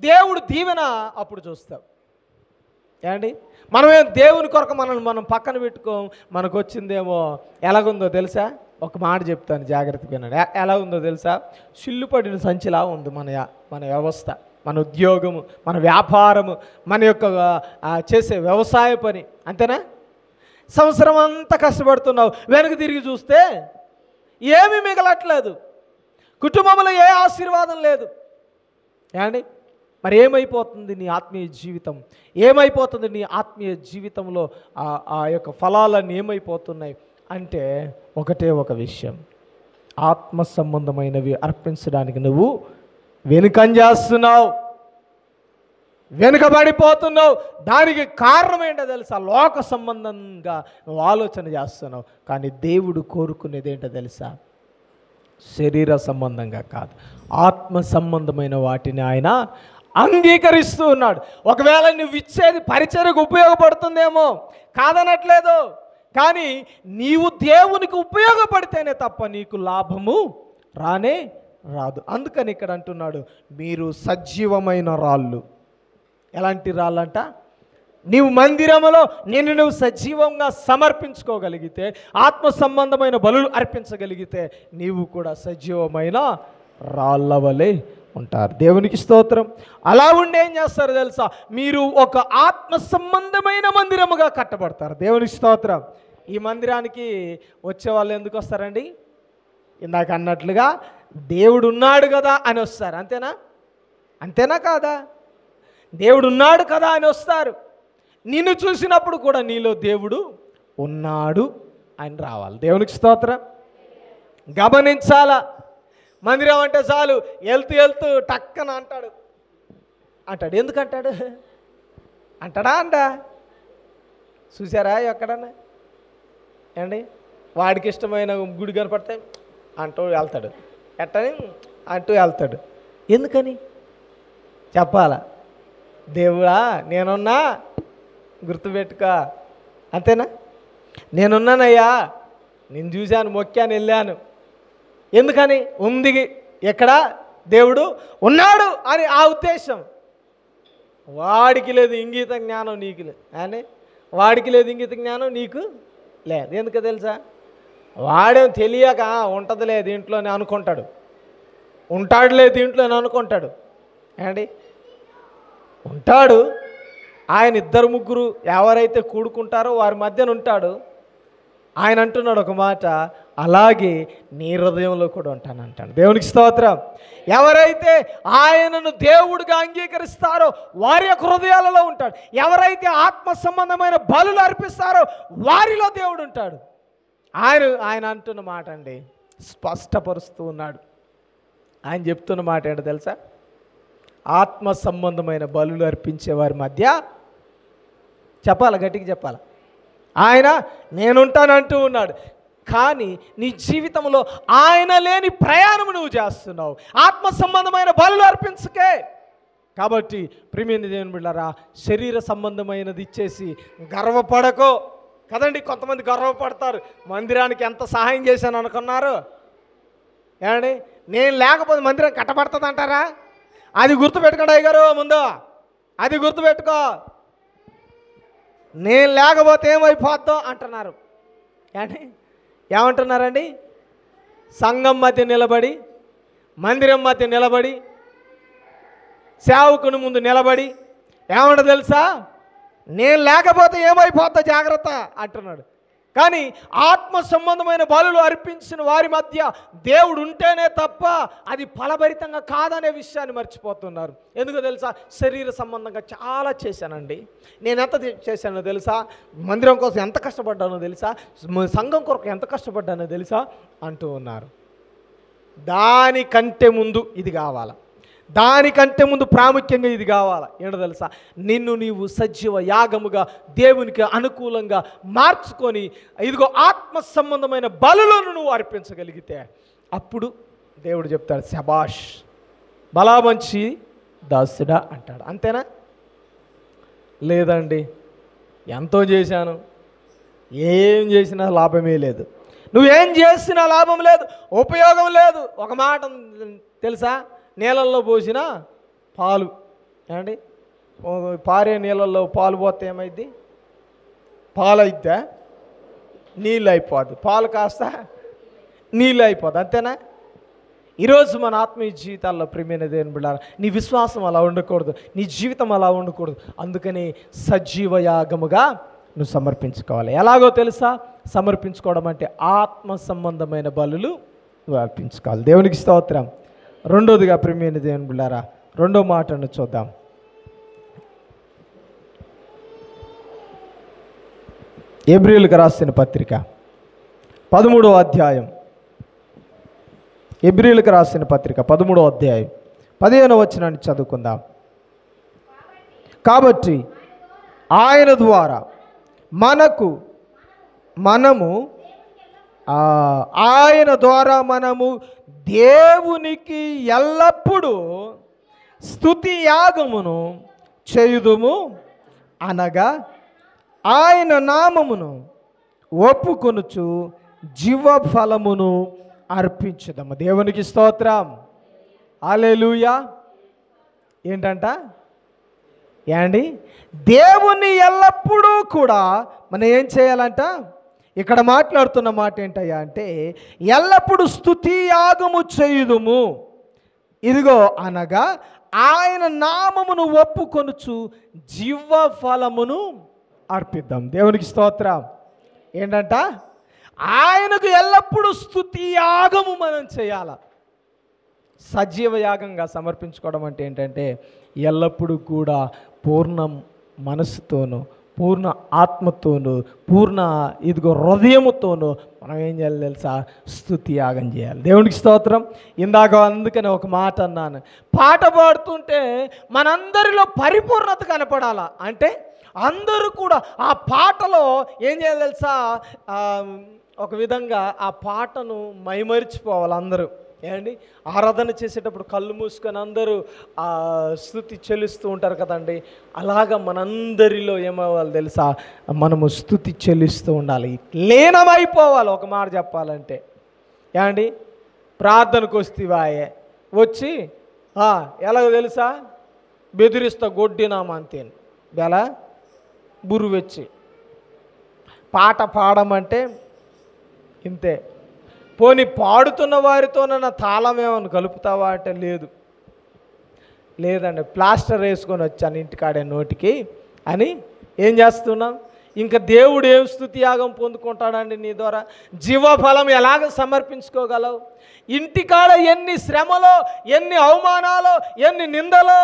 దేవుడు దీవెన అప్పుడు చూస్తావు. మనమేం దేవుని కొరకు మనం పక్కన పెట్టుకోం. మనకు వచ్చిందేమో ఎలాగుందో తెలుసా? ఒక మాట చెప్తాను, జాగ్రత్తగా వినండి. ఎలా ఉందో తెలుసా? సిల్లుపడిన సంచిలా ఉంది మన వ్యవస్థ, మన ఉద్యోగము, మన వ్యాపారము, మన యొక్క చేసే వ్యవసాయ పని. అంతేనా? సంవత్సరం అంతా కష్టపడుతున్నావు, వెనక్కి తిరిగి చూస్తే ఏమీ మిగలట్లేదు, కుటుంబంలో ఏ ఆశీర్వాదం లేదు. మరి ఏమైపోతుంది నీ ఆత్మీయ జీవితం? ఏమైపోతుంది నీ ఆత్మీయ జీవితంలో? ఆ యొక్క ఫలాలన్నీ ఏమైపోతున్నాయి అంటే ఒకటే ఒక విషయం, ఆత్మ సంబంధమైనవి అర్పించడానికి నువ్వు వెనుకంజేస్తున్నావు, వెనుకబడిపోతున్నావు. దానికి కారణం ఏంటో తెలుసా? లోక సంబంధంగా నువ్వు ఆలోచన చేస్తున్నావు. కానీ దేవుడు కోరుకునేది ఏంటో తెలుసా? శరీర సంబంధంగా కాదు, ఆత్మ సంబంధమైన వాటిని ఆయన అంగీకరిస్తూ ఉన్నాడు. ఒకవేళ నువ్వు ఇచ్చేది పరిచర్యకు ఉపయోగపడుతుందేమో, కాదనట్లేదు. కానీ నీవు దేవునికి ఉపయోగపడితేనే తప్ప నీకు లాభము రానే రాదు. అందుకని ఇక్కడ అంటున్నాడు, మీరు సజీవమైన రాళ్ళు. ఎలాంటి రాళ్ళంట? నీవు మందిరములో నువ్వు సజీవంగా సమర్పించుకోగలిగితే, ఆత్మ సంబంధమైన బలులు అర్పించగలిగితే నీవు కూడా సజీవమైన రాళ్ళ వలె ఉంటారు. దేవునికి స్తోత్రం. అలా ఉండి ఏం చేస్తారు తెలుసా? మీరు ఒక ఆత్మ సంబంధమైన మందిరముగా కట్టబడతారు. దేవునికి స్తోత్రం. ఈ మందిరానికి వచ్చే వాళ్ళు ఎందుకు వస్తారండి? ఇందాక అన్నట్లుగా దేవుడు ఉన్నాడు కదా అని వస్తారు. అంతేనా కాదా? దేవుడు ఉన్నాడు కదా అని వస్తారు. నిన్ను చూసినప్పుడు కూడా నీలో దేవుడు ఉన్నాడు అని రావాలి. దేవునికి స్తోత్రం. గమనించాలా. మందిరం అంటే చాలు వెళ్తూ టక్కన అంటాడు. ఎందుకంటాడు? అంటాడా? చూసారా ఎక్కడన్నా? వాడికి ఇష్టమైన గుడి కనపడితే అంటూ వెళ్తాడు, అంటూ వెళ్తాడు. ఎందుకని చెప్పాలా? దేవుడా నేనున్నా, గుర్తుపెట్టుకో. అంతేనా? నేనున్నానయ్యా, నేను చూశాను, మొక్కాను, వెళ్ళాను. ఎందుకని? ఉంది ఎక్కడ? దేవుడు ఉన్నాడు అని ఆ ఉద్దేశం. వాడికి లేదు ఇంగిత జ్ఞానం, నీకు లేదు. వాడికి లేదు ఇంగిత జ్ఞానం, నీకు లేదు. ఎందుకు తెలుసా? వాడేం తెలియక ఉంటుందిలే దీంట్లోనే అనుకుంటాడు, ఉంటాడులే దీంట్లోనే అనుకుంటాడు. ఉంటాడు. ఆయన 2-3 ఎవరైతే కూడుకుంటారో వారి మధ్యన ఉంటాడు. ఆయన అంటున్నాడు ఒక మాట, అలాగే నీ హృదయంలో కూడా ఉంటానంటాడు. దేవునికి స్తోత్రం. ఎవరైతే ఆయనను దేవుడిగా అంగీకరిస్తారో వారి యొక్క హృదయాలలో ఉంటాడు. ఎవరైతే ఆత్మ సంబంధమైన బలులు అర్పిస్తారో వారిలో దేవుడు ఉంటాడు. ఆయన అంటున్న మాట అండి, స్పష్టపరుస్తూ ఉన్నాడు. ఆయన చెప్తున్న మాట ఏంటో తెలుసా? ఆత్మ సంబంధమైన బలులు అర్పించే వారి మధ్య చెప్పాలి, గట్టిగా చెప్పాలి. ఆయన నేనుంటానంటూ ఉన్నాడు, కానీ నీ జీవితంలో ఆయన లేని ప్రయాణం నువ్వు చేస్తున్నావు. ఆత్మ సంబంధమైన బలులు అర్పించకే. కాబట్టి ప్రియమైన దేవుని బిడ్డలారా, శరీర సంబంధమైనది ఇచ్చేసి గర్వపడకో. కదండి, కొంతమంది గర్వపడతారు. మందిరానికి ఎంత సహాయం చేశాను అనుకున్నారు? ఏమండి, నేను లేకపోతే మందిరం కట్టబడుతుంది అంటారా? అది గుర్తుపెట్టుకోండి అయ్యగారు, ముందు అది గుర్తుపెట్టుకో. నేను లేకపోతే ఏమైపోద్దో అంటున్నారు. ఏమండి, ఏమంటున్నారండి? సంఘం మధ్య నిలబడి, మందిరం మధ్య నిలబడి, సేవకుని ముందు నిలబడి ఏమంటో తెలుసా? నేను లేకపోతే ఏమైపోద్దో జాగ్రత్త అంటున్నాడు. కానీ ఆత్మ సంబంధమైన బలులు అర్పించిన వారి మధ్య దేవుడు ఉంటేనే తప్ప అది ఫలభరితంగా కాదనే విషయాన్ని మర్చిపోతున్నారు. ఎందుకో తెలుసా? శరీర సంబంధంగా చాలా చేశానండి, నేను ఎంత చేశానో తెలుసా, మందిరం కోసం ఎంత కష్టపడ్డానో తెలుసా, సంఘం కొరకు ఎంత కష్టపడ్డానో తెలుసా అంటూ ఉన్నారు. దానికంటే ముందు ఇది కావాలా, దానికంటే ముందు ప్రాముఖ్యంగా ఇది కావాలా. ఏంటో తెలుసా? నిన్ను నీవు సజీవ యాగముగా దేవునికి అనుకూలంగా మార్చుకొని ఇదిగో ఆత్మ సంబంధమైన బలులను నువ్వు అర్పించగలిగితే అప్పుడు దేవుడు చెప్తాడు, శబాష్ బలామంచి దాసుడా అంటాడు. అంతేనా? లేదండి, ఎంతో చేశాను, ఏం చేసినా లాభమే లేదు, నువ్వేం చేసినా లాభం లేదు, ఉపయోగం లేదు. ఒక మాట తెలుసా? నీళ్ళల్లో పోసిన పాలు, ఏమండి, పారే నీళ్ళల్లో పాలు పోతే ఏమైద్ది? పాలు అయిద్దా? నీళ్ళు అయిపోద్ది. పాలు కాస్త నీళ్ళు అయిపోద్ది. అంతేనా? ఈరోజు మన ఆత్మీయ జీవితాల్లో ప్రియమైన దేవుని బిడ్డలారా, నీ విశ్వాసం అలా ఉండకూడదు, నీ జీవితం అలా ఉండకూడదు. అందుకని సజీవ యాగముగా నువ్వు సమర్పించుకోవాలి. ఎలాగో తెలుసా? సమర్పించుకోవడం అంటే ఆత్మ సంబంధమైన బలులు నువ్వు అర్పించుకోవాలి. దేవునికి స్తోత్రం. రెండోదిగా ప్రియమైన దేవుని బిడ్డలారా, రెండో మాటను చూద్దాం. హెబ్రీయులకు రాసిన పత్రిక 13వ అధ్యాయం, హెబ్రీయులకు రాసిన పత్రిక 13వ అధ్యాయం 15వ వచనాన్ని చదువుకుందాం. కాబట్టి ఆయన ద్వారా ఆయన ద్వారా మనము దేవునికి ఎల్లప్పుడూ స్తుతి యాగమును చేయుదుము, అనగా ఆయన నామమును ఒప్పుకొనుచు జీవ ఫలమును అర్పించుదాము. దేవునికి స్తోత్రం. హల్లెలూయా. ఏంటంట? ఏండి, దేవుని ఎల్లప్పుడూ కూడా మనం ఏం చేయాలంట? ఇక్కడ మాట్లాడుతున్న మాట ఏంటయ్యా అంటే, ఎల్లప్పుడూ స్తుతి యాగము చేయుదుము, ఇదిగో అనగా ఆయన నామమును ఒప్పుకొనుచు జీవ ఫలమును అర్పిద్దాం. దేవునికి స్తోత్రం. ఏంటంట? ఆయనకు ఎల్లప్పుడూ స్తుతి యాగము మనం చేయాల. సజీవ యాగంగా సమర్పించుకోవడం అంటే ఏంటంటే, ఎల్లప్పుడూ కూడా పూర్ణ మనసుతోనూ, పూర్ణ ఆత్మతోనూ, పూర్ణ ఇదిగో హృదయముతోనూ మనం ఏం చేయాలి తెలుసా? స్తుతి యాగం చేయాలి. దేవునికి స్తోత్రం. ఇందాక అందుకని ఒక మాట అన్నాను, పాట పాడుతుంటే మనందరిలో పరిపూర్ణత కనపడాలా అంటే అందరూ కూడా ఆ పాటలో ఏం చేయాలి తెలుసా? ఒక విధంగా ఆ పాటను మైమరిచిపోవాలి అందరూ. ఏమండి, ఆరాధన చేసేటప్పుడు కళ్ళు మూసుకొని అందరూ స్తుతి చెల్లిస్తూ ఉంటారు కదండి. అలాగా మనందరిలో ఏమవ్వాలి తెలుసా? మనము స్తుతి చెల్లిస్తూ ఉండాలి, లీనమైపోవాలి. ఒక మాట చెప్పాలంటే ఏమండి, ప్రార్థనకు వస్తేవాయే వచ్చి ఎలాగో తెలుసా? బెదిరిస్తా గొడ్డినామంతే బెలా బురువెచ్చి పాట పాడమంటే ఇంతే. పోనీ పాడుతున్న వారితోనన్నా తాళం ఏమని కలుపుతావా అంటే లేదండి, ప్లాస్టర్ వేసుకొని వచ్చాను ఇంటికాడే నోటికి అని ఏం చేస్తున్నాం? ఇంకా దేవుడు ఏం స్తుతి యాగం పొందుకుంటాడండి నీ ద్వారా? జీవఫలం ఎలాగ సమర్పించుకోగలవు? ఇంటికాడ ఎన్ని శ్రమలో, ఎన్ని అవమానాలో, ఎన్ని నిందలో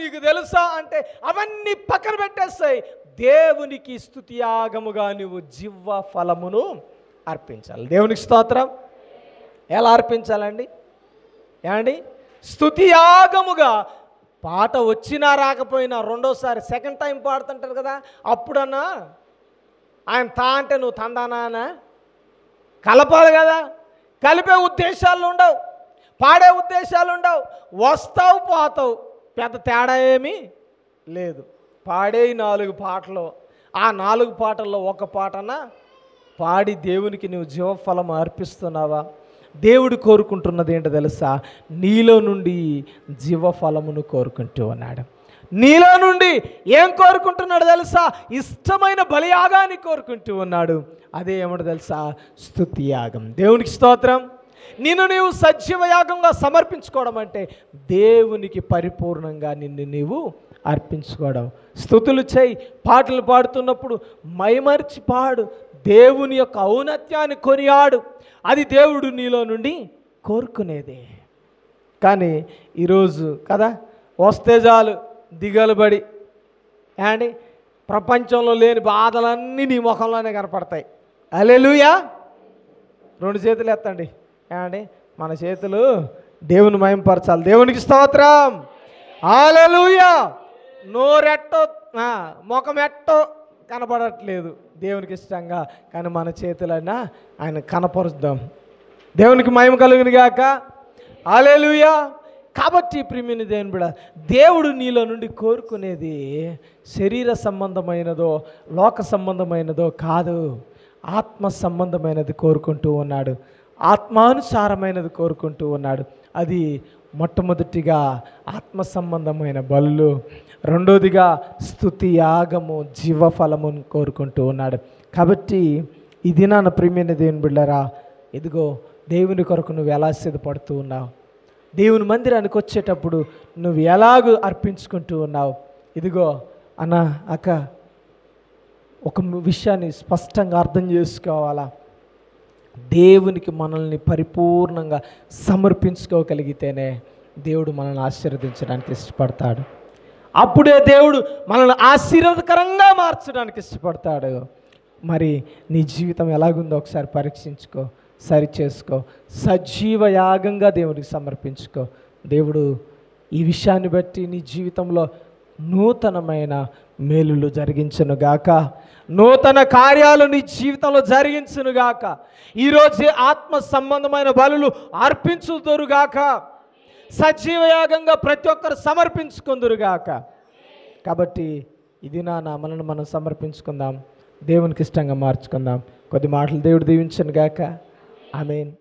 నీకు తెలుసా అంటే అవన్నీ పక్కన పెట్టేస్తాయి. దేవునికి స్తుతి యాగముగా నువ్వు జీవ ఫలమును అర్పించాలి. దేవునికి స్తోత్రం. ఎలా అర్పించాలండి? ఏమండి, స్తుతి యాగముగా పాట వచ్చినా రాకపోయినా రెండోసారి సెకండ్ టైం పాడుతుంటారు కదా, అప్పుడన్నా ఆయన తా అంటే నువ్వు తందానా కలపాలి కదా. కలిపే ఉద్దేశాలు ఉండవు, పాడే ఉద్దేశాలు ఉండవు, వస్తావు పోతావు, పెద్ద తేడా ఏమీ లేదు. పాడే 4 పాటలు, ఆ 4 పాటల్లో ఒక పాటన పాడి దేవునికి నువ్వు జీవఫలం అర్పిస్తున్నావా? దేవుడు కోరుకుంటున్నది ఏంటో తెలుసా? నీలో నుండి జీవఫలమును కోరుకుంటూ ఉన్నాడు. నీలో నుండి ఏం కోరుకుంటున్నాడు తెలుసా? ఇష్టమైన బలియాగాన్ని కోరుకుంటూ ఉన్నాడు. అదే ఏమిటో తెలుసా? స్తుతి యాగం. దేవునికి స్తోత్రం. నిన్ను నీవు సజీవ యాగంగా సమర్పించుకోవడం అంటే దేవునికి పరిపూర్ణంగా నిన్ను నీవు అర్పించుకోవడం. స్తుతులు చేయి, పాటలు పాడుతున్నప్పుడు మైమరిచి పాడు, దేవుని యొక్క ఔన్నత్యాన్ని కొనియాడు. అది దేవుడు నీలో నుండి కోరుకునేదే. కానీ ఈరోజు కదా వస్తే చాలు దిగలుబడి ఏమండి, ప్రపంచంలో లేని బాధలన్నీ నీ ముఖంలోనే కనపడతాయి. హల్లెలూయా. 2 చేతులు ఎత్తండి ఏమండి, మన చేతులు దేవుని మహిమపరచాలి. దేవునికి స్తోత్రం. హల్లెలూయా. నోరెట్టో ముఖం ఎట్టో కనపడట్లేదు దేవునికి ఇష్టంగా, కానీ మన చేతులైనా ఆయన కనపరుద్దాం. దేవునికి మహిమ కలుగును గాక. హల్లెలూయా. కాబట్టి ప్రియమైన దేవుని బిడ్డ, దేవుడు నీలో నుండి కోరుకునేది శరీర సంబంధమైనదో లోక సంబంధమైనదో కాదు, ఆత్మ సంబంధమైనది కోరుకుంటూ ఉన్నాడు, ఆత్మానుసారమైనది కోరుకుంటూ ఉన్నాడు. అది మొట్టమొదటిగా ఆత్మ సంబంధమైన బలులు, రెండోదిగా స్తుతి యాగము, జీవఫలమును కోరుకుంటూ ఉన్నాడు. కాబట్టి ఈ దినాన ప్రియమైన దేవుని బిడ్డలారా, ఇదిగో దేవుని కొరకు నువ్వు ఎలా సిద్ధపడుతూ ఉన్నావు? దేవుని మందిరానికి వచ్చేటప్పుడు నువ్వు ఎలాగూ అర్పించుకుంటూ ఉన్నావు? ఇదిగో అన్న అక్క, ఒక విషయాన్ని స్పష్టంగా అర్థం చేసుకోవాలా? దేవునికి మనల్ని పరిపూర్ణంగా సమర్పించుకోగలిగితేనే దేవుడు మనల్ని ఆశీర్వదించడానికి ఇష్టపడతాడు. అప్పుడే దేవుడు మనల్ని ఆశీర్వాదకరంగా మార్చడానికి ఇష్టపడతాడు. మరి నీ జీవితం ఎలాగుందో ఒకసారి పరీక్షించుకో, సరి చేసుకో, సజీవ యాగంగా దేవుడికి సమర్పించుకో. దేవుడు ఈ విషయాన్ని బట్టి నీ జీవితంలో నూతనమైన మేలులు జరిగించునుగాక, నూతన కార్యాలు నీ జీవితంలో జరిగించునుగాక. ఈరోజే ఆత్మ సంబంధమైన బలులు అర్పించుదురుగాక, సజీవ యాగంగా ప్రతి ఒక్కరు సమర్పించుకుందురుగాక. కాబట్టి ఇది మనల్ని మనం సమర్పించుకుందాం, దేవునికి ఇష్టంగా మార్చుకుందాం. కొద్ది మాటలు దేవుడు దీవించునుగాక. ఆమేన్.